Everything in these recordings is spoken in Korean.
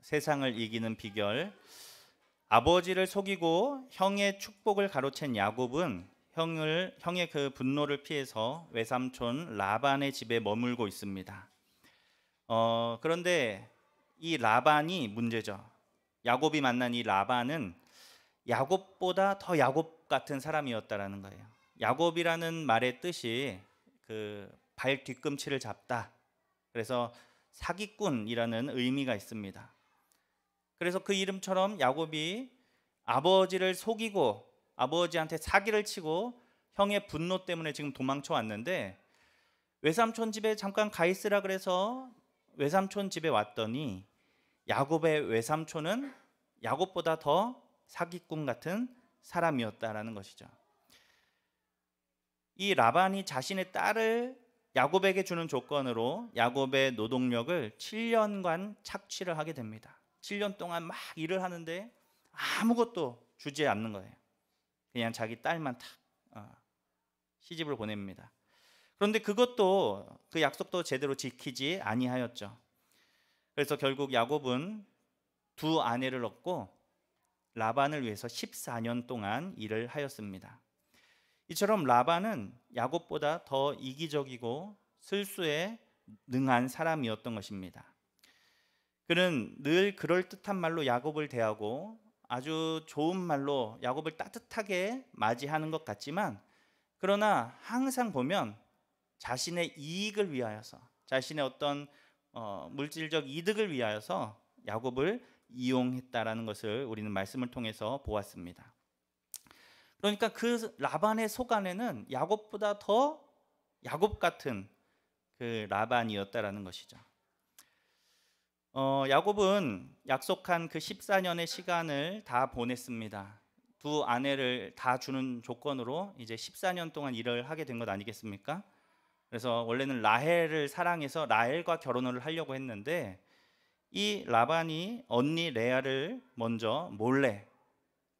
세상을 이기는 비결. 아버지를 속이고 형의 축복을 가로챈 야곱은 형의 그 분노를 피해서 외삼촌 라반의 집에 머물고 있습니다. 그런데 이 라반이 문제죠. 야곱이 만난 이 라반은 야곱보다 더 야곱 같은 사람이었다라는 거예요. 야곱이라는 말의 뜻이 그 발 뒤꿈치를 잡다. 그래서 사기꾼이라는 의미가 있습니다. 그래서 그 이름처럼 야곱이 아버지를 속이고 아버지한테 사기를 치고 형의 분노 때문에 지금 도망쳐 왔는데, 외삼촌 집에 잠깐 가 있으라 그래서 외삼촌 집에 왔더니 야곱의 외삼촌은 야곱보다 더 사기꾼 같은 사람이었다라는 것이죠. 이 라반이 자신의 딸을 야곱에게 주는 조건으로 야곱의 노동력을 7년간 착취를 하게 됩니다. 7년 동안 막 일을 하는데 아무것도 주지 않는 거예요. 그냥 자기 딸만 탁 시집을 보냅니다. 그런데 그것도, 그 약속도 제대로 지키지 아니하였죠. 그래서 결국 야곱은 두 아내를 얻고 라반을 위해서 14년 동안 일을 하였습니다. 이처럼 라반은 야곱보다 더 이기적이고 술수에 능한 사람이었던 것입니다. 그는 늘 그럴듯한 말로 야곱을 대하고 아주 좋은 말로 야곱을 따뜻하게 맞이하는 것 같지만, 그러나 항상 보면 자신의 이익을 위하여서, 자신의 어떤 물질적 이득을 위하여서 야곱을 이용했다라는 것을 우리는 말씀을 통해서 보았습니다. 그러니까 그 라반의 속 안에는 야곱보다 더 야곱 같은 그 라반이었다라는 것이죠. 야곱은 약속한 그 14년의 시간을 다 보냈습니다. 두 아내를 다 주는 조건으로 이제 14년 동안 일을 하게 된 것 아니겠습니까? 그래서 원래는 라헬을 사랑해서 라헬과 결혼을 하려고 했는데, 이 라반이 언니 레아를 먼저 몰래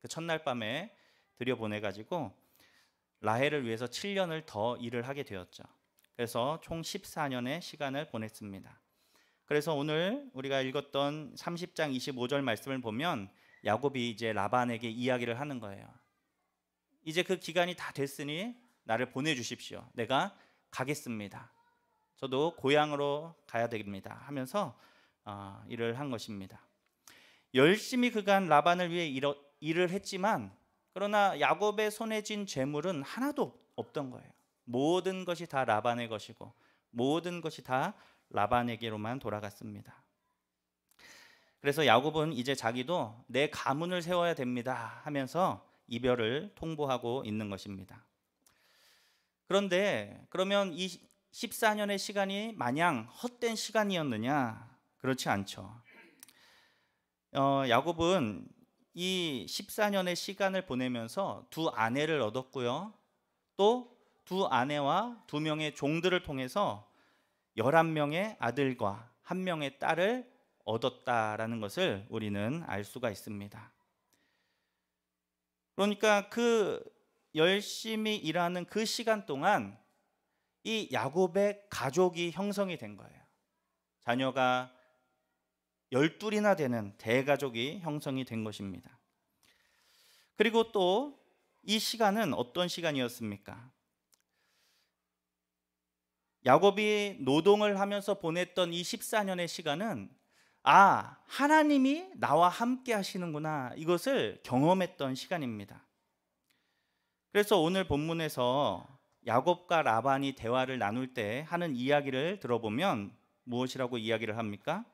그 첫날 밤에 들여보내가지고 라헬을 위해서 7년을 더 일을 하게 되었죠. 그래서 총 14년의 시간을 보냈습니다. 그래서 오늘 우리가 읽었던 30장 25절 말씀을 보면 야곱이 이제 라반에게 이야기를 하는 거예요. 이제 그 기간이 다 됐으니 나를 보내주십시오. 내가 가겠습니다. 저도 고향으로 가야 됩니다 하면서 일을 한 것입니다. 열심히 그간 라반을 위해 일을 했지만, 그러나 야곱의 손에 쥔 재물은 하나도 없던 거예요. 모든 것이 다 라반의 것이고 모든 것이 다 라반에게로만 돌아갔습니다. 그래서 야곱은 이제 자기도 내 가문을 세워야 됩니다 하면서 이별을 통보하고 있는 것입니다. 그런데 그러면 이 14년의 시간이 마냥 헛된 시간이었느냐? 그렇지 않죠. 야곱은 이 14년의 시간을 보내면서 두 아내를 얻었고요, 또 두 아내와 두 명의 종들을 통해서 11명의 아들과 한 명의 딸을 얻었다라는 것을 우리는 알 수가 있습니다. 그러니까 그 열심히 일하는 그 시간 동안 이 야곱의 가족이 형성이 된 거예요. 자녀가 12이나 되는 대가족이 형성이 된 것입니다. 그리고 또 이 시간은 어떤 시간이었습니까? 야곱이 노동을 하면서 보냈던 이 14년의 시간은 하나님이 나와 함께 하시는구나, 이것을 경험했던 시간입니다. 그래서 오늘 본문에서 야곱과 라반이 대화를 나눌 때 하는 이야기를 들어보면 무엇이라고 이야기를 합니까?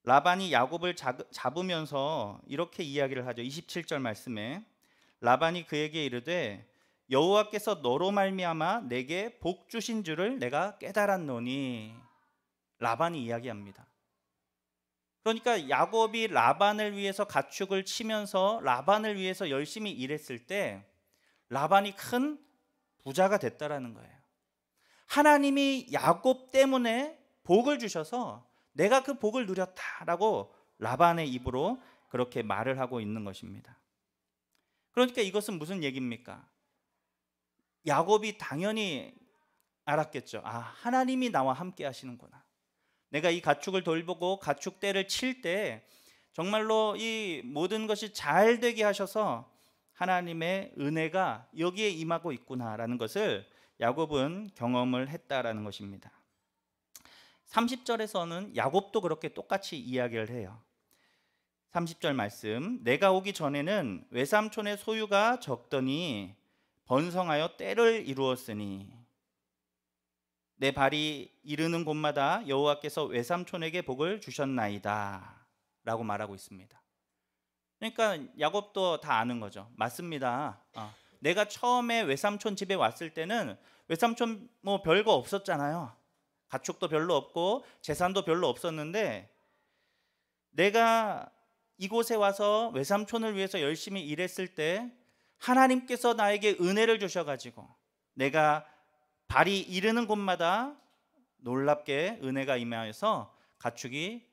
라반이 야곱을 잡으면서 이렇게 이야기를 하죠. 27절 말씀에 라반이 그에게 이르되 여호와께서 너로 말미암아 내게 복 주신 줄을 내가 깨달았노니. 라반이 이야기합니다. 그러니까 야곱이 라반을 위해서 가축을 치면서 라반을 위해서 열심히 일했을 때 라반이 큰 부자가 됐다라는 거예요. 하나님이 야곱 때문에 복을 주셔서 내가 그 복을 누렸다라고 라반의 입으로 그렇게 말을 하고 있는 것입니다. 그러니까 이것은 무슨 얘기입니까? 야곱이 당연히 알았겠죠. 하나님이 나와 함께 하시는구나. 내가 이 가축을 돌보고 가축 떼를 칠 때 정말로 이 모든 것이 잘 되게 하셔서 하나님의 은혜가 여기에 임하고 있구나라는 것을 야곱은 경험을 했다라는 것입니다. 30절에서는 야곱도 그렇게 똑같이 이야기를 해요. 30절 말씀, 내가 오기 전에는 외삼촌의 소유가 적더니 번성하여 때를 이루었으니 내 발이 이르는 곳마다 여호와께서 외삼촌에게 복을 주셨나이다 라고 말하고 있습니다. 그러니까 야곱도 다 아는 거죠. 맞습니다. 내가 처음에 외삼촌 집에 왔을 때는 외삼촌 뭐 별거 없었잖아요. 가축도 별로 없고 재산도 별로 없었는데 내가 이곳에 와서 외삼촌을 위해서 열심히 일했을 때 하나님께서 나에게 은혜를 주셔가지고 내가 발이 이르는 곳마다 놀랍게 은혜가 임하여서 가축이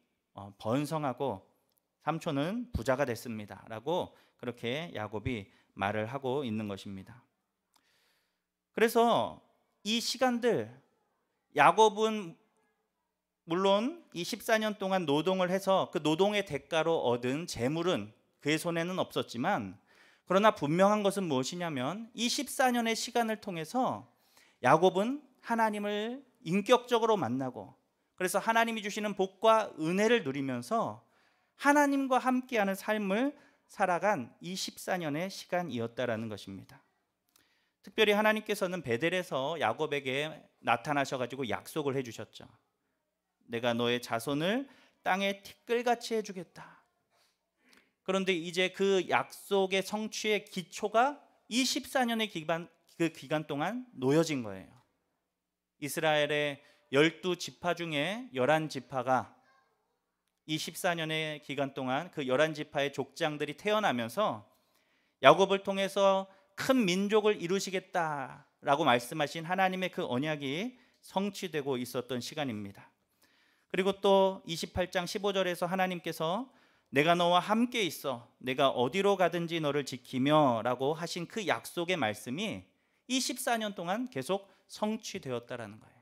번성하고 삼촌은 부자가 됐습니다 라고 그렇게 야곱이 말을 하고 있는 것입니다. 그래서 이 시간들 야곱은 물론 이 14년 동안 노동을 해서 그 노동의 대가로 얻은 재물은 그의 손에는 없었지만 그러나 분명한 것은 무엇이냐면 이 14년의 시간을 통해서 야곱은 하나님을 인격적으로 만나고 그래서 하나님이 주시는 복과 은혜를 누리면서 하나님과 함께하는 삶을 살아간 이 14년의 시간이었다라는 것입니다. 특별히 하나님께서는 베델에서 야곱에게 나타나셔가지고 약속을 해주셨죠. 내가 너의 자손을 땅에 티끌같이 해주겠다. 그런데 이제 그 약속의 성취의 기초가 이 14년의 기간 동안 놓여진 거예요. 이스라엘의 12지파 중에 11지파가 이 14년의 기간 동안 그 11지파의 족장들이 태어나면서 야곱을 통해서 큰 민족을 이루시겠다라고 말씀하신 하나님의 그 언약이 성취되고 있었던 시간입니다. 그리고 또 28장 15절에서 하나님께서 내가 너와 함께 있어 내가 어디로 가든지 너를 지키며 라고 하신 그 약속의 말씀이 이 14년 동안 계속 성취되었다라는 거예요.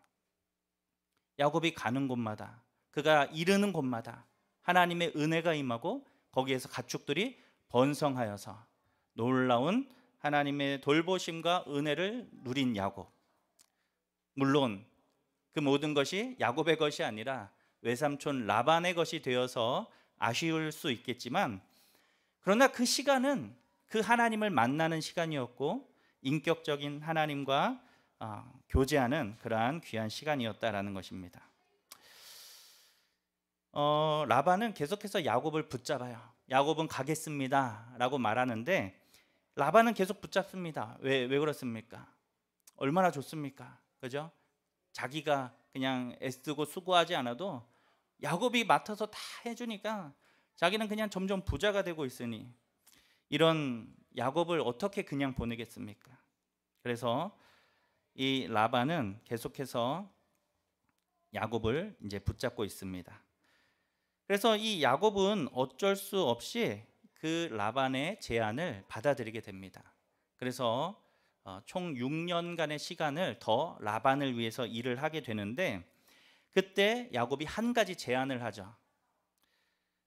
야곱이 가는 곳마다 그가 이르는 곳마다 하나님의 은혜가 임하고 거기에서 가축들이 번성하여서 놀라운 하나님의 돌보심과 은혜를 누린 야곱. 물론 그 모든 것이 야곱의 것이 아니라 외삼촌 라반의 것이 되어서 아쉬울 수 있겠지만 그러나 그 시간은 그 하나님을 만나는 시간이었고 인격적인 하나님과 교제하는 그러한 귀한 시간이었다라는 것입니다. 라반은 계속해서 야곱을 붙잡아요. 야곱은 가겠습니다 라고 말하는데 라반은 계속 붙잡습니다. 왜 그렇습니까? 얼마나 좋습니까? 그죠? 자기가 그냥 애쓰고 수고하지 않아도 야곱이 맡아서 다 해주니까 자기는 그냥 점점 부자가 되고 있으니 이런 야곱을 어떻게 그냥 보내겠습니까? 그래서 이 라반은 계속해서 야곱을 이제 붙잡고 있습니다. 그래서 이 야곱은 어쩔 수 없이 그 라반의 제안을 받아들이게 됩니다. 그래서 총 6년간의 시간을 더 라반을 위해서 일을 하게 되는데 그때 야곱이 한 가지 제안을 하죠.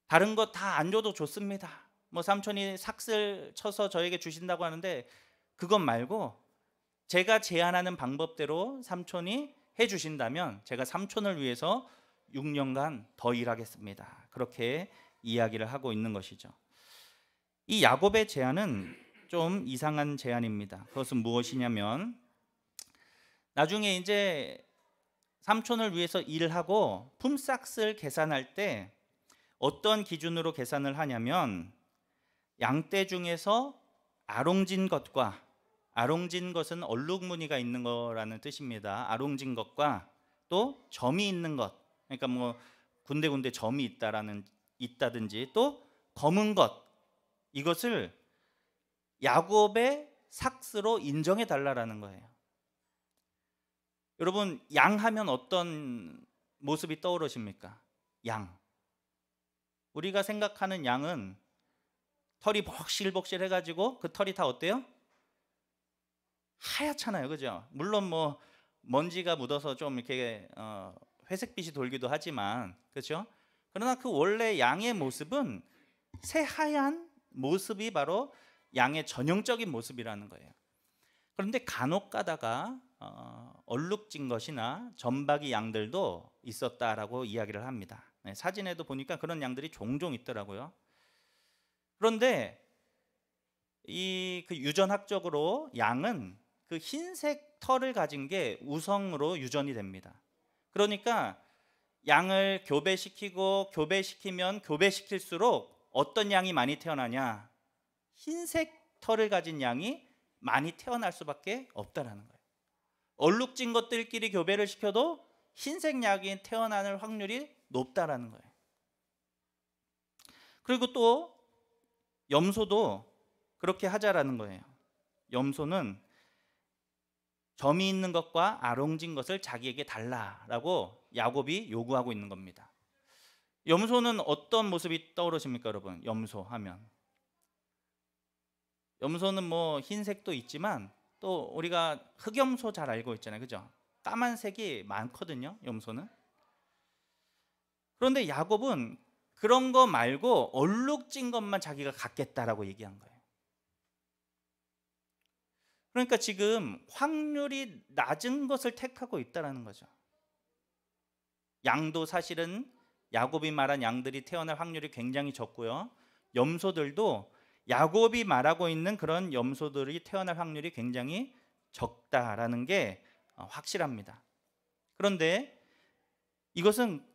다른 거 다 안 줘도 좋습니다. 뭐 삼촌이 삭슬 쳐서 저에게 주신다고 하는데 그것 말고 제가 제안하는 방법대로 삼촌이 해주신다면 제가 삼촌을 위해서 6년간 더 일하겠습니다. 그렇게 이야기를 하고 있는 것이죠. 이 야곱의 제안은 좀 이상한 제안입니다. 그것은 무엇이냐면 나중에 이제 삼촌을 위해서 일을 하고 품삯을 계산할 때 어떤 기준으로 계산을 하냐면 양떼 중에서 아롱진 것과 아롱진 것은 얼룩무늬가 있는 거라는 뜻입니다. 아롱진 것과 또 점이 있는 것, 그러니까 뭐 군데군데 점이 있다든지 또 검은 것, 이것을 야곱의 삭스로 인정해 달라라는 거예요. 여러분, 양 하면 어떤 모습이 떠오르십니까? 양. 우리가 생각하는 양은 털이 복실복실 해가지고 그 털이 다 어때요? 하얗잖아요, 그죠? 물론 뭐 먼지가 묻어서 좀 이렇게 회색빛이 돌기도 하지만, 그렇죠? 그러나 그 원래 양의 모습은 새하얀 모습이 바로 양의 전형적인 모습이라는 거예요. 그런데 간혹 가다가 얼룩진 것이나 점박이 양들도 있었다라고 이야기를 합니다. 네, 사진에도 보니까 그런 양들이 종종 있더라고요. 그런데 그 유전학적으로 양은 그 흰색 털을 가진 게 우성으로 유전이 됩니다. 그러니까 양을 교배시키면 교배시킬수록 어떤 양이 많이 태어나냐? 흰색 털을 가진 양이 많이 태어날 수밖에 없다라는 거예요. 얼룩진 것들끼리 교배를 시켜도 흰색 양이 태어나는 확률이 높다라는 거예요. 그리고 또 염소도 그렇게 하자라는 거예요. 염소는 점이 있는 것과 아롱진 것을 자기에게 달라라고 야곱이 요구하고 있는 겁니다. 염소는 어떤 모습이 떠오르십니까, 여러분? 염소 하면 염소는 뭐 흰색도 있지만 또 우리가 흑염소 잘 알고 있잖아요, 그죠? 까만색이 많거든요, 염소는. 그런데 야곱은 그런 거 말고 얼룩진 것만 자기가 갖겠다라고 얘기한 거예요. 그러니까 지금 확률이 낮은 것을 택하고 있다는 거죠. 양도 사실은 야곱이 말한 양들이 태어날 확률이 굉장히 적고요. 염소들도 야곱이 말하고 있는 그런 염소들이 태어날 확률이 굉장히 적다라는 게 확실합니다. 그런데 이것은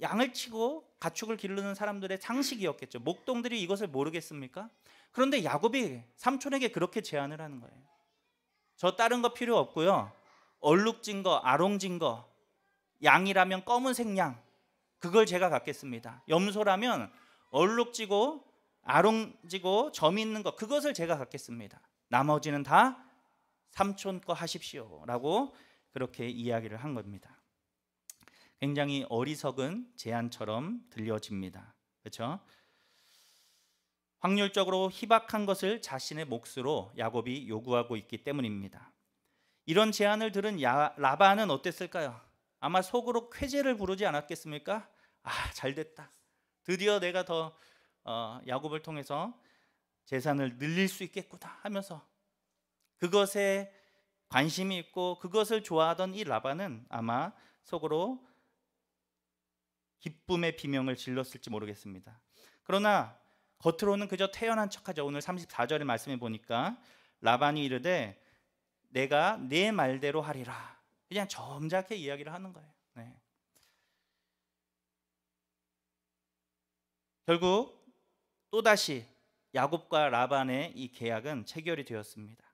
양을 치고 가축을 기르는 사람들의 상식이었겠죠. 목동들이 이것을 모르겠습니까? 그런데 야곱이 삼촌에게 그렇게 제안을 하는 거예요. 저 다른 거 필요 없고요. 얼룩진 거, 아롱진 거, 양이라면 검은색 양, 그걸 제가 갖겠습니다. 염소라면 얼룩지고 아롱지고 점 있는 거, 그것을 제가 갖겠습니다. 나머지는 다 삼촌 거 하십시오 라고 그렇게 이야기를 한 겁니다. 굉장히 어리석은 제안처럼 들려집니다. 그렇죠? 확률적으로 희박한 것을 자신의 몫으로 야곱이 요구하고 있기 때문입니다. 이런 제안을 들은 라반은 어땠을까요? 아마 속으로 쾌재를 부르지 않았겠습니까? 아, 잘됐다. 드디어 내가 더 야곱을 통해서 재산을 늘릴 수 있겠구나 하면서 그것에 관심이 있고 그것을 좋아하던 이 라반은 아마 속으로 기쁨의 비명을 질렀을지 모르겠습니다. 그러나 겉으로는 그저 태연한 척하죠. 오늘 34절의 말씀에 보니까 라반이 이르되 내가 네 말대로 하리라. 그냥 점잖게 이야기를 하는 거예요. 네. 결국 또다시 야곱과 라반의 이 계약은 체결이 되었습니다.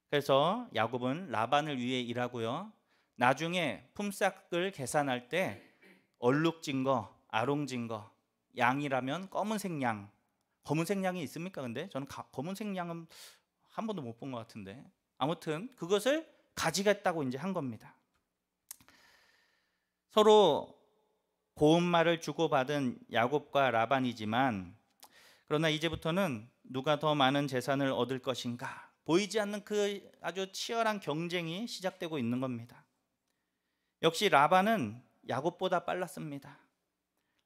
그래서 야곱은 라반을 위해 일하고요. 나중에 품삯을 계산할 때 얼룩진 거, 아롱진 거, 양이라면 검은색 양. 검은색 양이 있습니까? 근데 저는 검은색 양은 한 번도 못 본 것 같은데. 아무튼 그것을 가지겠다고 이제 한 겁니다. 서로 고운 말을 주고받은 야곱과 라반이지만 그러나 이제부터는 누가 더 많은 재산을 얻을 것인가 보이지 않는 그 아주 치열한 경쟁이 시작되고 있는 겁니다. 역시 라반은 야곱보다 빨랐습니다.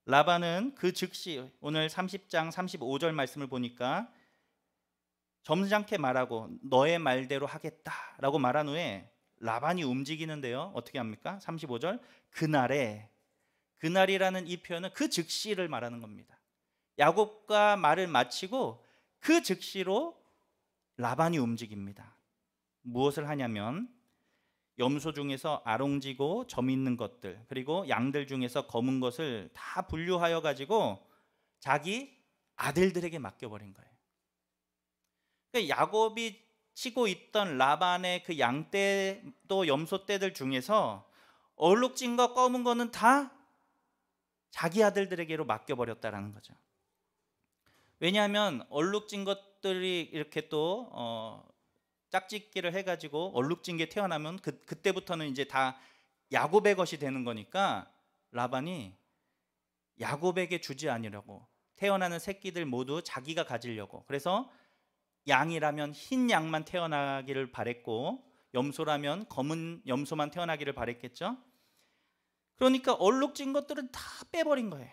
라반은 그 즉시 오늘 30장 35절 말씀을 보니까 점잖게 말하고 너의 말대로 하겠다라고 말한 후에 라반이 움직이는데요. 어떻게 합니까? 35절 그날이라는 이 표현은 그 즉시를 말하는 겁니다. 야곱과 말을 마치고 그 즉시로 라반이 움직입니다. 무엇을 하냐면 염소 중에서 아롱지고 점 있는 것들 그리고 양들 중에서 검은 것을 다 분류하여 가지고 자기 아들들에게 맡겨버린 거예요. 그러니까 야곱이 치고 있던 라반의 그 양떼도 염소떼들 중에서 얼룩진 거 검은 거는 다 자기 아들들에게로 맡겨버렸다라는 거죠. 왜냐하면 얼룩진 것들이 이렇게 또 짝짓기를 해가지고 얼룩진 게 태어나면 그때부터는 이제 다 야곱의 것이 되는 거니까 라반이 야곱에게 주지 않으려고 태어나는 새끼들 모두 자기가 가지려고 그래서 양이라면 흰 양만 태어나기를 바랬고 염소라면 검은 염소만 태어나기를 바랬겠죠. 그러니까 얼룩진 것들은 다 빼버린 거예요.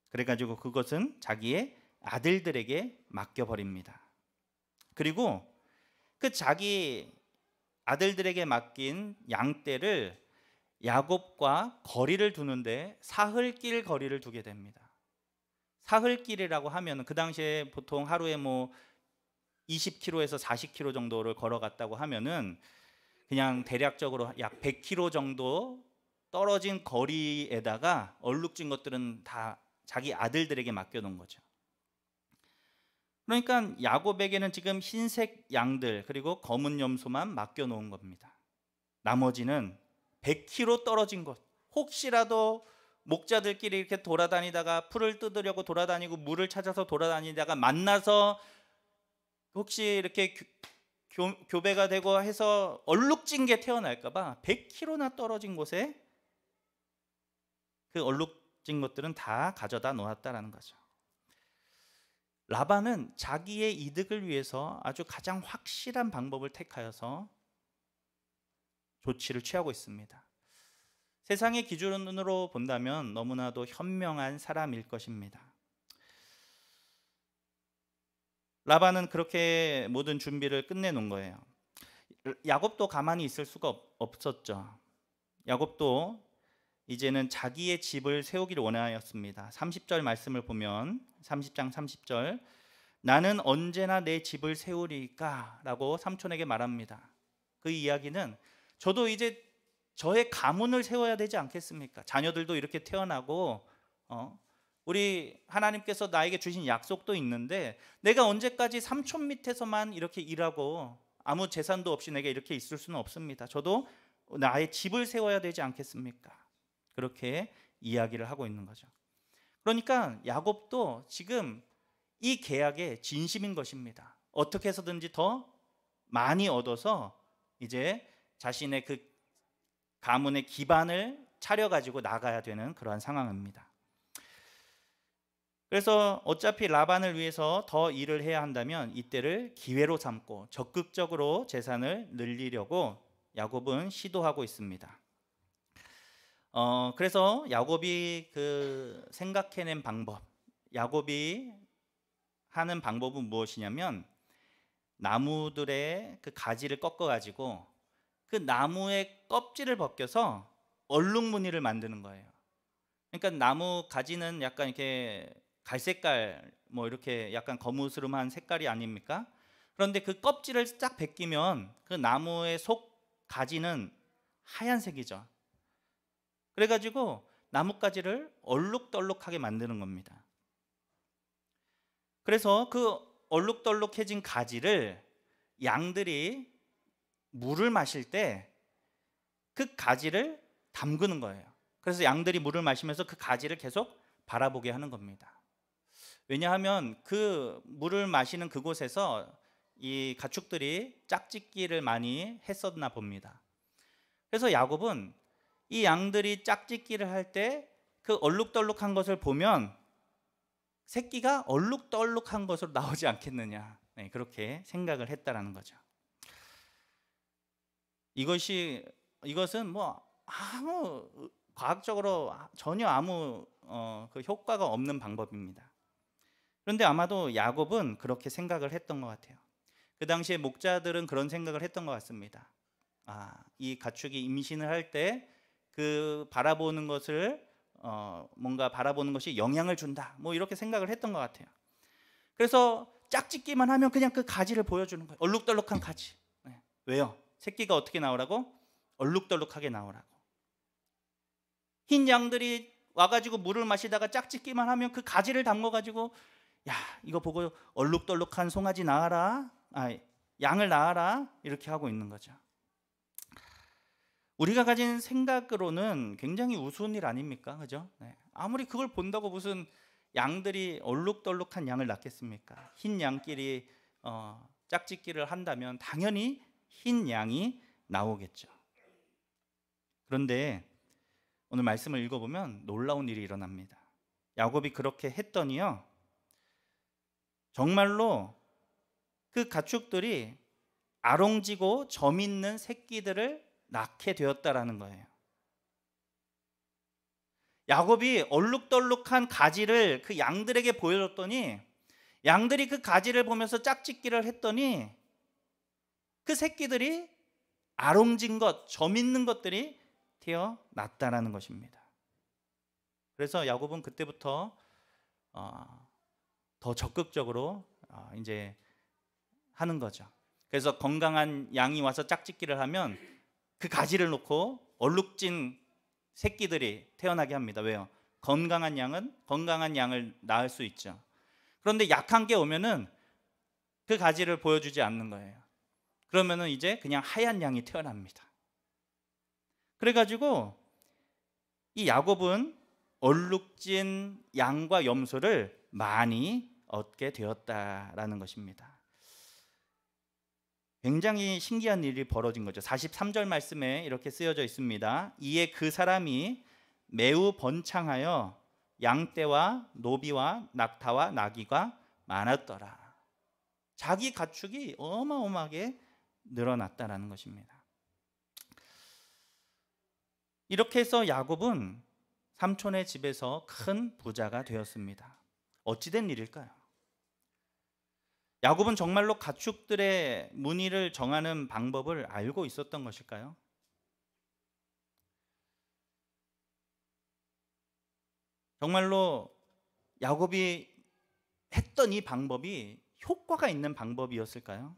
그래가지고 그것은 자기의 아들들에게 맡겨버립니다. 그리고 그 자기 아들들에게 맡긴 양떼를 야곱과 거리를 두는데 사흘길 거리를 두게 됩니다. 사흘길이라고 하면 그 당시에 보통 하루에 뭐 20km에서 40km 정도를 걸어갔다고 하면은 그냥 대략적으로 약 100km 정도 떨어진 거리에다가 얼룩진 것들은 다 자기 아들들에게 맡겨놓은 거죠. 그러니까 야곱에게는 지금 흰색 양들 그리고 검은 염소만 맡겨놓은 겁니다. 나머지는 100km 떨어진 곳, 혹시라도 목자들끼리 이렇게 돌아다니다가 풀을 뜯으려고 돌아다니고 물을 찾아서 돌아다니다가 만나서 혹시 이렇게 교배가 되고 해서 얼룩진 게 태어날까 봐 100km나 떨어진 곳에 그 얼룩진 것들은 다 가져다 놓았다라는 거죠. 라반은 자기의 이득을 위해서 아주 가장 확실한 방법을 택하여서 조치를 취하고 있습니다. 세상의 기준으로 본다면 너무나도 현명한 사람일 것입니다. 라반은 그렇게 모든 준비를 끝내놓은 거예요. 야곱도 가만히 있을 수가 없었죠. 야곱도 이제는 자기의 집을 세우기를 원하였습니다. 30절 말씀을 보면 30장 30절 나는 언제나 내 집을 세우리까 라고 삼촌에게 말합니다. 그 이야기는 저도 이제 저의 가문을 세워야 되지 않겠습니까? 자녀들도 이렇게 태어나고 우리 하나님께서 나에게 주신 약속도 있는데 내가 언제까지 삼촌 밑에서만 이렇게 일하고 아무 재산도 없이 내가 이렇게 있을 수는 없습니다. 저도 나의 집을 세워야 되지 않겠습니까? 그렇게 이야기를 하고 있는 거죠. 그러니까 야곱도 지금 이 계약에 진심인 것입니다. 어떻게 해서든지 더 많이 얻어서 이제 자신의 그 가문의 기반을 차려가지고 나가야 되는 그러한 상황입니다. 그래서 어차피 라반을 위해서 더 일을 해야 한다면 이때를 기회로 삼고 적극적으로 재산을 늘리려고 야곱은 시도하고 있습니다. 그래서 야곱이 그 생각해낸 방법, 야곱이 하는 방법은 무엇이냐면 나무들의 그 가지를 꺾어가지고 그 나무의 껍질을 벗겨서 얼룩무늬를 만드는 거예요. 그러니까 나무 가지는 약간 이렇게 갈색깔, 뭐 이렇게 약간 거무스름한 색깔이 아닙니까? 그런데 그 껍질을 쫙 벗기면 그 나무의 속 가지는 하얀색이죠. 그래가지고 나뭇가지를 얼룩덜룩하게 만드는 겁니다. 그래서 그 얼룩덜룩해진 가지를 양들이 물을 마실 때 그 가지를 담그는 거예요. 그래서 양들이 물을 마시면서 그 가지를 계속 바라보게 하는 겁니다. 왜냐하면 그 물을 마시는 그곳에서 이 가축들이 짝짓기를 많이 했었나 봅니다. 그래서 야곱은 이 양들이 짝짓기를 할 때 그 얼룩덜룩한 것을 보면 새끼가 얼룩덜룩한 것으로 나오지 않겠느냐, 그렇게 생각을 했다라는 거죠. 이것은 뭐 아무 과학적으로 전혀 아무 그 효과가 없는 방법입니다. 그런데 아마도 야곱은 그렇게 생각을 했던 것 같아요. 그 당시에 목자들은 그런 생각을 했던 것 같습니다. 이 가축이 임신을 할 때 그 바라보는 것을 뭔가 바라보는 것이 영향을 준다, 뭐 이렇게 생각을 했던 것 같아요. 그래서 짝짓기만 하면 그냥 그 가지를 보여주는 거예요. 얼룩덜룩한 가지. 왜요? 새끼가 어떻게 나오라고? 얼룩덜룩하게 나오라고. 흰 양들이 와가지고 물을 마시다가 짝짓기만 하면 그 가지를 담궈가지고 야, 이거 보고 얼룩덜룩한 송아지 낳아라, 양을 낳아라, 이렇게 하고 있는 거죠. 우리가 가진 생각으로는 굉장히 우스운 일 아닙니까? 그죠? 아무리 그걸 본다고 무슨 양들이 얼룩덜룩한 양을 낳겠습니까? 흰 양끼리 짝짓기를 한다면 당연히 흰 양이 나오겠죠. 그런데 오늘 말씀을 읽어보면 놀라운 일이 일어납니다. 야곱이 그렇게 했더니요, 정말로 그 가축들이 아롱지고 점 있는 새끼들을 낳게 되었다라는 거예요. 야곱이 얼룩덜룩한 가지를 그 양들에게 보여줬더니 양들이 그 가지를 보면서 짝짓기를 했더니 그 새끼들이 아롱진 것, 점 있는 것들이 태어났다라는 것입니다. 그래서 야곱은 그때부터 더 적극적으로 이제 하는 거죠. 그래서 건강한 양이 와서 짝짓기를 하면 그 가지를 놓고 얼룩진 새끼들이 태어나게 합니다. 왜요? 건강한 양은 건강한 양을 낳을 수 있죠. 그런데 약한 게 오면은 그 가지를 보여주지 않는 거예요. 그러면은 이제 그냥 하얀 양이 태어납니다. 그래가지고 이 야곱은 얼룩진 양과 염소를 많이 얻게 되었다라는 것입니다. 굉장히 신기한 일이 벌어진 거죠. 43절 말씀에 이렇게 쓰여져 있습니다. 이에 그 사람이 매우 번창하여 양떼와 노비와 낙타와 나귀가 많았더라. 자기 가축이 어마어마하게 늘어났다라는 것입니다. 이렇게 해서 야곱은 삼촌의 집에서 큰 부자가 되었습니다. 어찌된 일일까요? 야곱은 정말로 가축들의 문의를 정하는 방법을 알고 있었던 것일까요? 정말로 야곱이 했던 이 방법이 효과가 있는 방법이었을까요?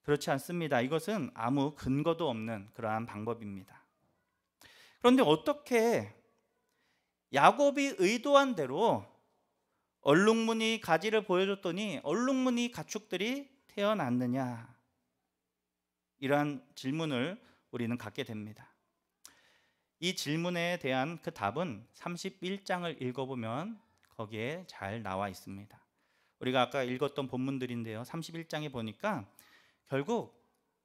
그렇지 않습니다. 이것은 아무 근거도 없는 그러한 방법입니다. 그런데 어떻게 야곱이 의도한 대로 얼룩무늬 가지를 보여줬더니 얼룩무늬 가축들이 태어났느냐? 이러한 질문을 우리는 갖게 됩니다. 이 질문에 대한 그 답은 31장을 읽어보면 거기에 잘 나와 있습니다. 우리가 아까 읽었던 본문들인데요, 31장에 보니까 결국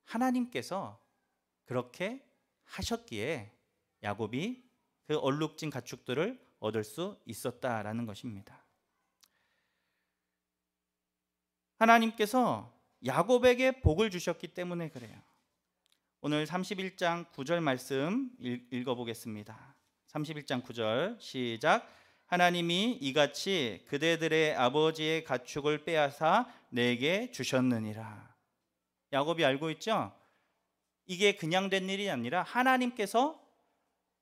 하나님께서 그렇게 하셨기에 야곱이 그 얼룩진 가축들을 얻을 수 있었다라는 것입니다. 하나님께서 야곱에게 복을 주셨기 때문에 그래요. 오늘 31장 9절 말씀 읽어보겠습니다. 31장 9절 시작. 하나님이 이같이 그대들의 아버지의 가축을 빼앗아 내게 주셨느니라. 야곱이 알고 있죠? 이게 그냥 된 일이 아니라 하나님께서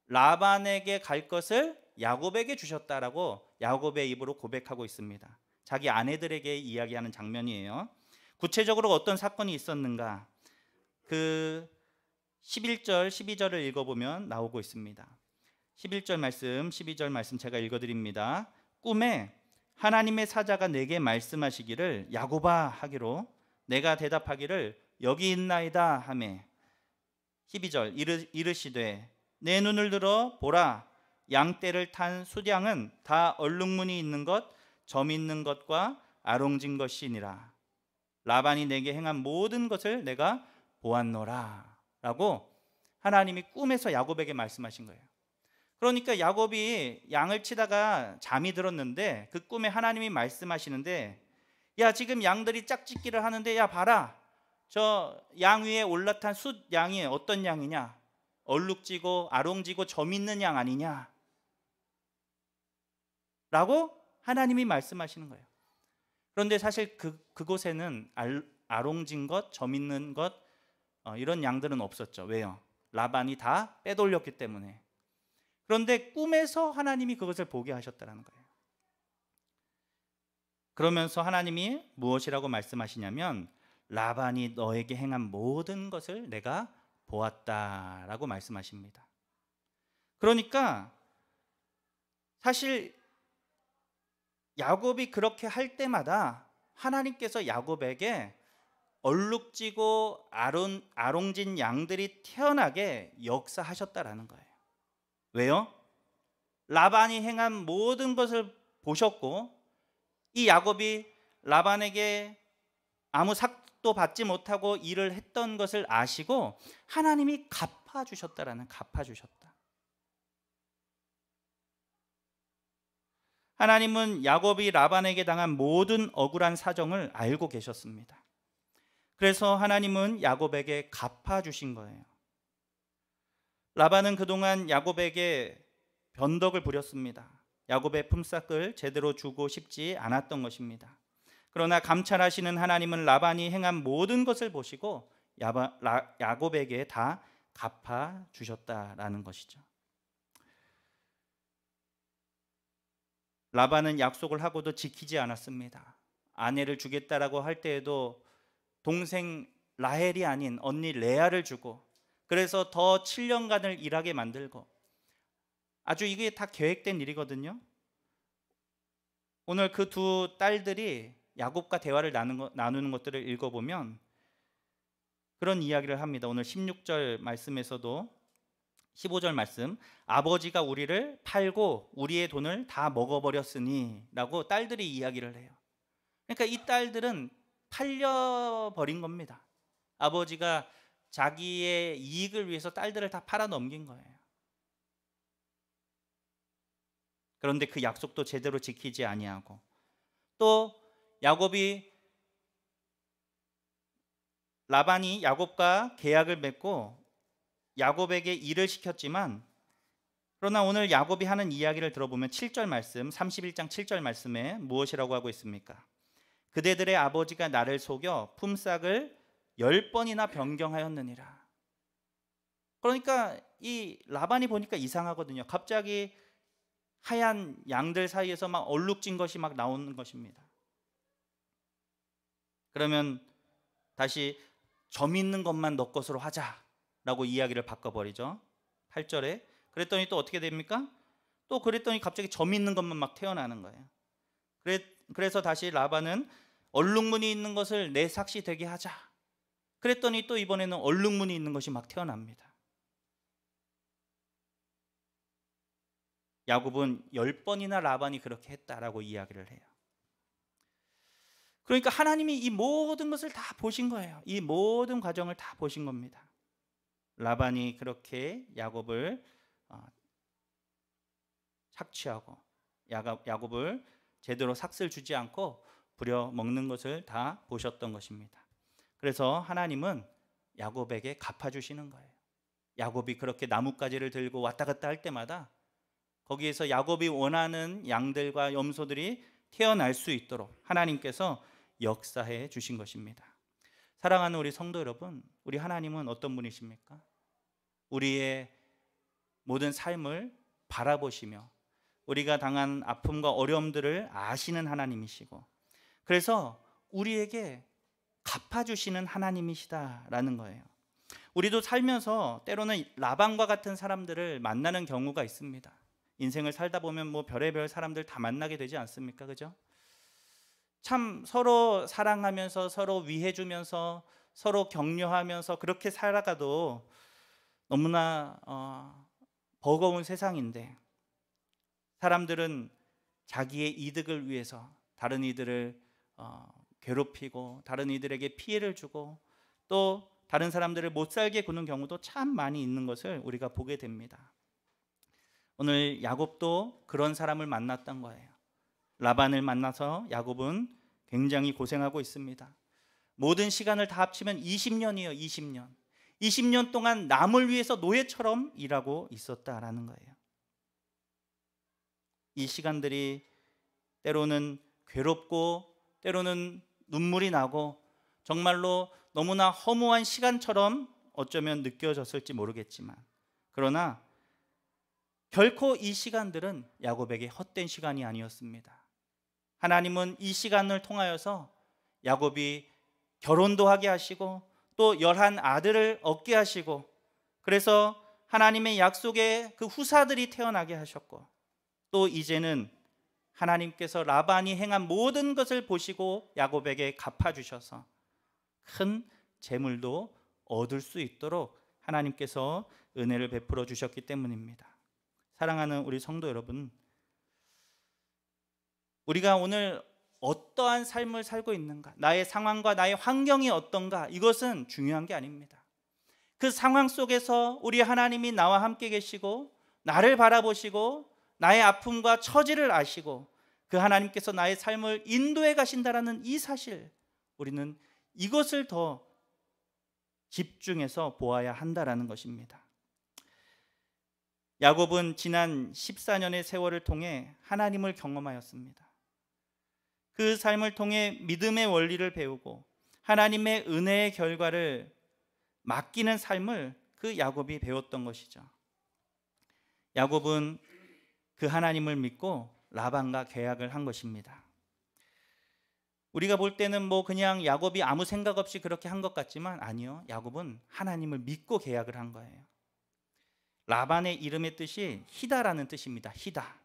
라반에게 갈 것을 야곱에게 주셨다라고 야곱의 입으로 고백하고 있습니다. 자기 아내들에게 이야기하는 장면이에요. 구체적으로 어떤 사건이 있었는가? 그 11절, 12절을 읽어보면 나오고 있습니다. 11절 말씀, 12절 말씀 제가 읽어드립니다. 꿈에 하나님의 사자가 내게 말씀하시기를 야곱아 하기로 내가 대답하기를 여기 있나이다 하매 12절 이르시되 내 눈을 들어 보라 양떼를 탄 수량은 다 얼룩무늬 있는 것 점 있는 것과 아롱진 것이니라. 라반이 내게 행한 모든 것을 내가 보았노라 라고 하나님이 꿈에서 야곱에게 말씀하신 거예요. 그러니까 야곱이 양을 치다가 잠이 들었는데 그 꿈에 하나님이 말씀하시는데 야 지금 양들이 짝짓기를 하는데 야 봐라 저 양 위에 올라탄 숫 양이 어떤 양이냐, 얼룩지고 아롱지고 점 있는 양 아니냐 라고 하나님이 말씀하시는 거예요. 그런데 사실 그곳에는 아롱진 것, 점 있는 것 이런 양들은 없었죠. 왜요? 라반이 다 빼돌렸기 때문에. 그런데 꿈에서 하나님이 그것을 보게 하셨다는 거예요. 그러면서 하나님이 무엇이라고 말씀하시냐면 라반이 너에게 행한 모든 것을 내가 보았다라고 말씀하십니다. 그러니까 사실 야곱이 그렇게 할 때마다 하나님께서 야곱에게 얼룩지고 아롱진 양들이 태어나게 역사하셨다라는 거예요. 왜요? 라반이 행한 모든 것을 보셨고 이 야곱이 라반에게 아무 삭도 받지 못하고 일을 했던 것을 아시고 하나님이 갚아주셨다. 하나님은 야곱이 라반에게 당한 모든 억울한 사정을 알고 계셨습니다. 그래서 하나님은 야곱에게 갚아주신 거예요. 라반은 그동안 야곱에게 변덕을 부렸습니다. 야곱의 품삯을 제대로 주고 싶지 않았던 것입니다. 그러나 감찰하시는 하나님은 라반이 행한 모든 것을 보시고 야곱에게 다 갚아 주셨다라는 것이죠. 라반은 약속을 하고도 지키지 않았습니다. 아내를 주겠다라고 할 때에도 동생 라헬이 아닌 언니 레아를 주고, 그래서 더 7년간을 일하게 만들고, 아주 이게 다 계획된 일이거든요. 오늘 그 두 딸들이 야곱과 대화를 나누는 것들을 읽어보면 그런 이야기를 합니다. 오늘 16절 말씀에서도 15절 말씀, 아버지가 우리를 팔고 우리의 돈을 다 먹어버렸으니 라고 딸들이 이야기를 해요. 그러니까 이 딸들은 팔려버린 겁니다. 아버지가 자기의 이익을 위해서 딸들을 다 팔아 넘긴 거예요. 그런데 그 약속도 제대로 지키지 아니하고, 또 라반이 야곱과 계약을 맺고 야곱에게 일을 시켰지만, 그러나 오늘 야곱이 하는 이야기를 들어보면 7절 말씀, 31장 7절 말씀에 무엇이라고 하고 있습니까? 그대들의 아버지가 나를 속여 품삯을 10번이나 변경하였느니라. 그러니까 이 라반이 보니까 이상하거든요. 갑자기 하얀 양들 사이에서 막 얼룩진 것이 막 나오는 것입니다. 그러면 다시 점 있는 것만 너 것으로 하자라고 이야기를 바꿔버리죠. 8절에. 그랬더니 또 어떻게 됩니까? 또 그랬더니 갑자기 점 있는 것만 막 태어나는 거예요. 그래서 다시 라반은 얼룩무늬 있는 것을 내 삭시 되게 하자. 그랬더니 또 이번에는 얼룩무늬 있는 것이 막 태어납니다. 야곱은 10번이나 라반이 그렇게 했다라고 이야기를 해요. 그러니까 하나님이 이 모든 것을 다 보신 거예요. 이 모든 과정을 다 보신 겁니다. 라반이 그렇게 야곱을 착취하고 야곱을 제대로 삭슬 주지 않고 부려먹는 것을 다 보셨던 것입니다. 그래서 하나님은 야곱에게 갚아주시는 거예요. 야곱이 그렇게 나뭇가지를 들고 왔다 갔다 할 때마다 거기에서 야곱이 원하는 양들과 염소들이 태어날 수 있도록 하나님께서 역사해 주신 것입니다. 사랑하는 우리 성도 여러분, 우리 하나님은 어떤 분이십니까? 우리의 모든 삶을 바라보시며 우리가 당한 아픔과 어려움들을 아시는 하나님이시고, 그래서 우리에게 갚아주시는 하나님이시다라는 거예요. 우리도 살면서 때로는 라반과 같은 사람들을 만나는 경우가 있습니다. 인생을 살다 보면 뭐 별의별 사람들 다 만나게 되지 않습니까? 그죠? 참 서로 사랑하면서 서로 위해주면서 서로 격려하면서 그렇게 살아가도 너무나 버거운 세상인데, 사람들은 자기의 이득을 위해서 다른 이들을 괴롭히고 다른 이들에게 피해를 주고 또 다른 사람들을 못 살게 구는 경우도 참 많이 있는 것을 우리가 보게 됩니다. 오늘 야곱도 그런 사람을 만났던 거예요. 라반을 만나서 야곱은 굉장히 고생하고 있습니다. 모든 시간을 다 합치면 20년이에요. 20년. 20년 동안 남을 위해서 노예처럼 일하고 있었다라는 거예요. 이 시간들이 때로는 괴롭고 때로는 눈물이 나고 정말로 너무나 허무한 시간처럼 어쩌면 느껴졌을지 모르겠지만, 그러나 결코 이 시간들은 야곱에게 헛된 시간이 아니었습니다. 하나님은 이 시간을 통하여서 야곱이 결혼도 하게 하시고 또 11 아들을 얻게 하시고, 그래서 하나님의 약속의 그 후사들이 태어나게 하셨고, 또 이제는 하나님께서 라반이 행한 모든 것을 보시고 야곱에게 갚아주셔서 큰 재물도 얻을 수 있도록 하나님께서 은혜를 베풀어 주셨기 때문입니다. 사랑하는 우리 성도 여러분, 우리가 오늘 어떠한 삶을 살고 있는가, 나의 상황과 나의 환경이 어떤가, 이것은 중요한 게 아닙니다. 그 상황 속에서 우리 하나님이 나와 함께 계시고 나를 바라보시고 나의 아픔과 처지를 아시고 그 하나님께서 나의 삶을 인도해 가신다라는 이 사실, 우리는 이것을 더 집중해서 보아야 한다라는 것입니다. 야곱은 지난 14년의 세월을 통해 하나님을 경험하였습니다. 그 삶을 통해 믿음의 원리를 배우고 하나님의 은혜의 결과를 맡기는 삶을 그 야곱이 배웠던 것이죠. 야곱은 그 하나님을 믿고 라반과 계약을 한 것입니다. 우리가 볼 때는 뭐 그냥 야곱이 아무 생각 없이 그렇게 한 것 같지만 아니요. 야곱은 하나님을 믿고 계약을 한 거예요. 라반의 이름의 뜻이 희다라는 뜻입니다. 희다.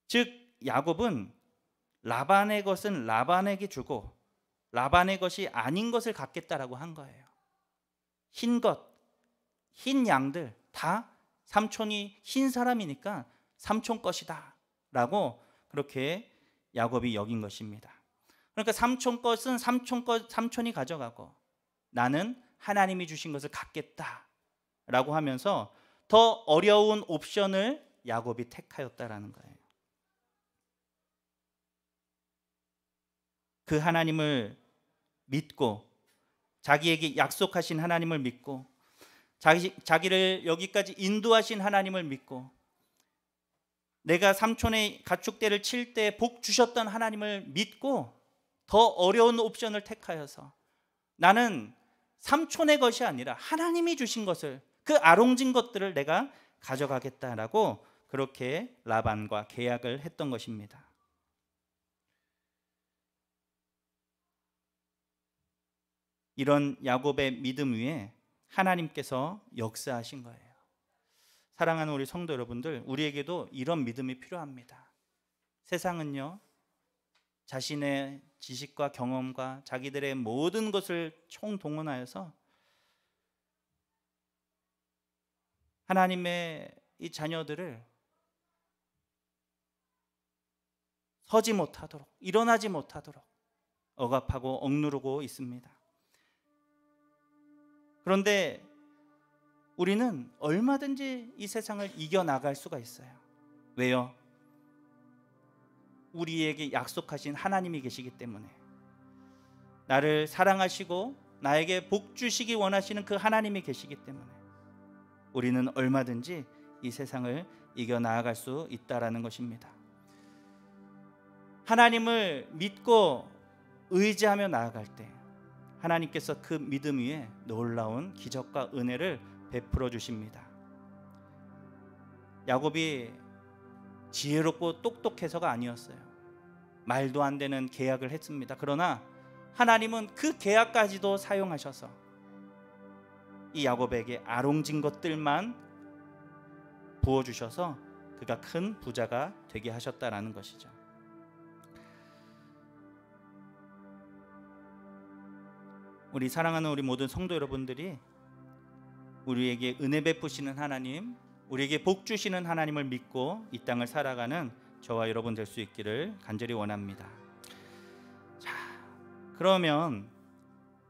즉 야곱은 라반의 것은 라반에게 주고 라반의 것이 아닌 것을 갖겠다라고 한 거예요. 흰 것, 흰 양들 다 삼촌이 흰 사람이니까 삼촌 것이다 라고 그렇게 야곱이 여긴 것입니다. 그러니까 삼촌 것은 삼촌이 가져가고 나는 하나님이 주신 것을 갖겠다 라고 하면서 더 어려운 옵션을 야곱이 택하였다라는 거예요. 그 하나님을 믿고 자기에게 약속하신 하나님을 믿고 자기를 여기까지 인도하신 하나님을 믿고 내가 삼촌의 가축대를 칠 때 복 주셨던 하나님을 믿고 더 어려운 옵션을 택하여서 나는 삼촌의 것이 아니라 하나님이 주신 것을 그 아롱진 것들을 내가 가져가겠다라고 그렇게 라반과 계약을 했던 것입니다. 이런 야곱의 믿음 위에 하나님께서 역사하신 거예요. 사랑하는 우리 성도 여러분들, 우리에게도 이런 믿음이 필요합니다. 세상은요, 자신의 지식과 경험과 자기들의 모든 것을 총동원하여서 하나님의 이 자녀들을 서지 못하도록, 일어나지 못하도록 억압하고 억누르고 있습니다. 그런데 우리는 얼마든지 이 세상을 이겨나갈 수가 있어요. 왜요? 우리에게 약속하신 하나님이 계시기 때문에. 나를 사랑하시고 나에게 복 주시기 원하시는 그 하나님이 계시기 때문에 우리는 얼마든지 이 세상을 이겨나갈 수 있다라는 것입니다. 하나님을 믿고 의지하며 나아갈 때 하나님께서 그 믿음 위에 놀라운 기적과 은혜를 베풀어 주십니다. 야곱이 지혜롭고 똑똑해서가 아니었어요. 말도 안 되는 계약을 했습니다. 그러나 하나님은 그 계약까지도 사용하셔서 이 야곱에게 아롱진 것들만 부어주셔서 그가 큰 부자가 되게 하셨다라는 것이죠. 우리 사랑하는 우리 모든 성도 여러분들이 우리에게 은혜 베푸시는 하나님, 우리에게 복 주시는 하나님을 믿고 이 땅을 살아가는 저와 여러분 될 수 있기를 간절히 원합니다. 자, 그러면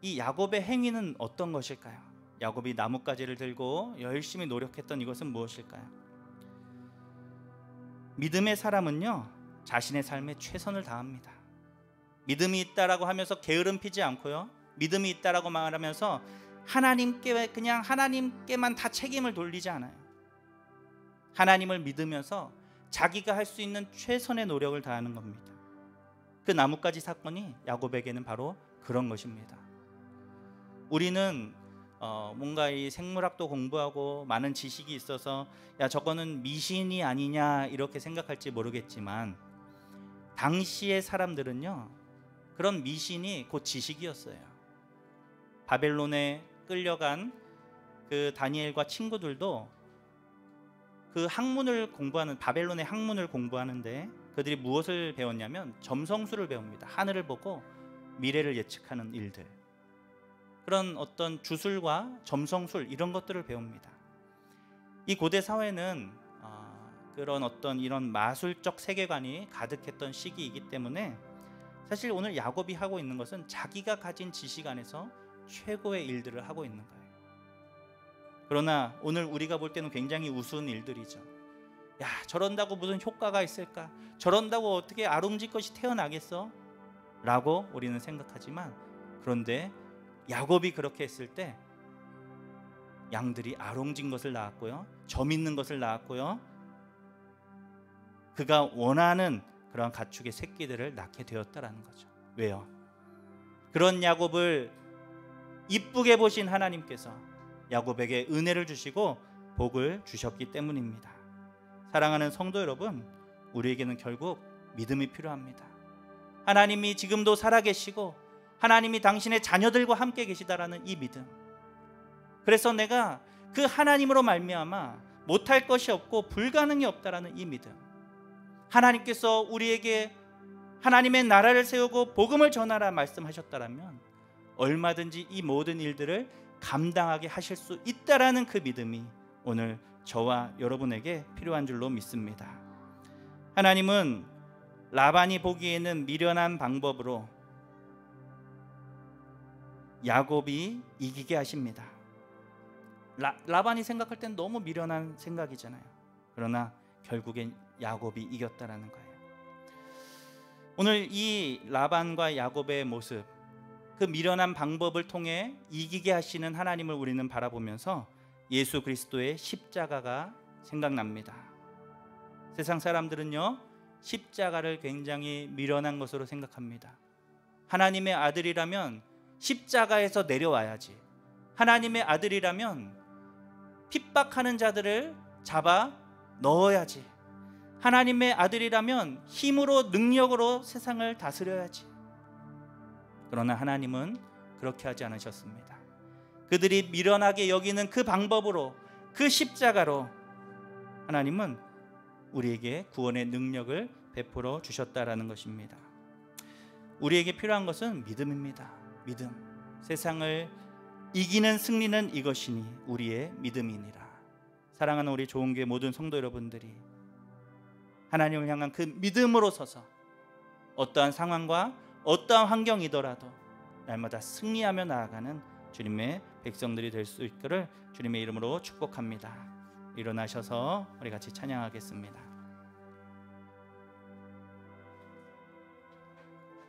이 야곱의 행위는 어떤 것일까요? 야곱이 나뭇가지를 들고 열심히 노력했던 이것은 무엇일까요? 믿음의 사람은요, 자신의 삶에 최선을 다합니다. 믿음이 있다라고 하면서 게으름 피지 않고요, 믿음이 있다라고 말하면서 하나님께만 다 책임을 돌리지 않아요. 하나님을 믿으면서 자기가 할 수 있는 최선의 노력을 다하는 겁니다. 그 나뭇가지 사건이 야곱에게는 바로 그런 것입니다. 우리는 뭔가 이 생물학도 공부하고 많은 지식이 있어서 야 저거는 미신이 아니냐 이렇게 생각할지 모르겠지만 당시의 사람들은요, 그런 미신이 곧 지식이었어요. 바벨론에 끌려간 그 다니엘과 친구들도 그 학문을 공부하는, 바벨론의 학문을 공부하는데 그들이 무엇을 배웠냐면 점성술을 배웁니다. 하늘을 보고 미래를 예측하는 일들, 그런 어떤 주술과 점성술 이런 것들을 배웁니다. 이 고대 사회는 그런 어떤 이런 마술적 세계관이 가득했던 시기이기 때문에 사실 오늘 야곱이 하고 있는 것은 자기가 가진 지식 안에서 최고의 일들을 하고 있는 거예요. 그러나 오늘 우리가 볼 때는 굉장히 우스운 일들이죠. 야, 저런다고 무슨 효과가 있을까? 저런다고 어떻게 아름질 것이 태어나겠어? 라고 우리는 생각하지만, 그런데 야곱이 그렇게 했을 때 양들이 아롱진 것을 낳았고요, 점 있는 것을 낳았고요, 그가 원하는 그러한 가축의 새끼들을 낳게 되었다라는 거죠. 왜요? 그런 야곱을 이쁘게 보신 하나님께서 야곱에게 은혜를 주시고 복을 주셨기 때문입니다. 사랑하는 성도 여러분, 우리에게는 결국 믿음이 필요합니다. 하나님이 지금도 살아계시고 하나님이 당신의 자녀들과 함께 계시다라는 이 믿음. 그래서 내가 그 하나님으로 말미암아 못할 것이 없고 불가능이 없다라는 이 믿음. 하나님께서 우리에게 하나님의 나라를 세우고 복음을 전하라 말씀하셨다라면 얼마든지 이 모든 일들을 감당하게 하실 수 있다라는 그 믿음이 오늘 저와 여러분에게 필요한 줄로 믿습니다. 하나님은 라반이 보기에는 미련한 방법으로 야곱이 이기게 하십니다. 라반이 생각할 땐 너무 미련한 생각이잖아요. 그러나 결국엔 야곱이 이겼다라는 거예요. 오늘 이 라반과 야곱의 모습, 그 미련한 방법을 통해 이기게 하시는 하나님을 우리는 바라보면서 예수 그리스도의 십자가가 생각납니다. 세상 사람들은요, 십자가를 굉장히 미련한 것으로 생각합니다. 하나님의 아들이라면 십자가에서 내려와야지. 하나님의 아들이라면 핍박하는 자들을 잡아 넣어야지. 하나님의 아들이라면 힘으로 능력으로 세상을 다스려야지. 그러나 하나님은 그렇게 하지 않으셨습니다. 그들이 미련하게 여기는 그 방법으로, 그 십자가로 하나님은 우리에게 구원의 능력을 베풀어 주셨다라는 것입니다. 우리에게 필요한 것은 믿음입니다. 믿음. 세상을 이기는 승리는 이것이니 우리의 믿음이니라. 사랑하는 우리 좋은교회 모든 성도 여러분들이 하나님을 향한 그 믿음으로 서서 어떠한 상황과 어떠한 환경이더라도 날마다 승리하며 나아가는 주님의 백성들이 될 수 있기를 주님의 이름으로 축복합니다. 일어나셔서 우리 같이 찬양하겠습니다.